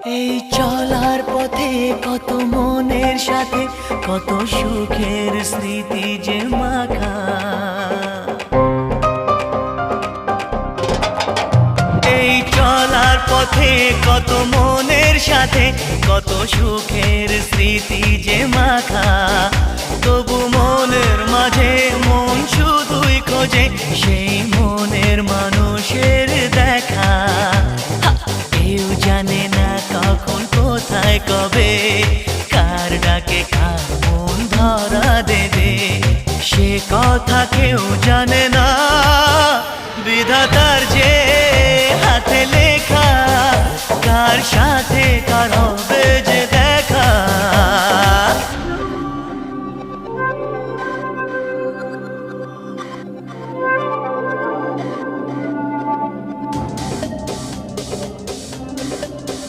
এই চলার পথে কত মনের সাথে কত সুখের স্মৃতি যে মাখা। এই চলার পথে কত মনের সাথে কত সুখের স্মৃতি যে মাখা। তবু মনের মাঝে মন শুধুই খোঁজে সেই মনের মানুষের দেখা। কেউ জানে না কখন কোথায় কবে কার ডাকে কার মন ধরা দেবে, সে কথা কেউ জানে না। বিধাতার যে হাতে লেখা কার সাথে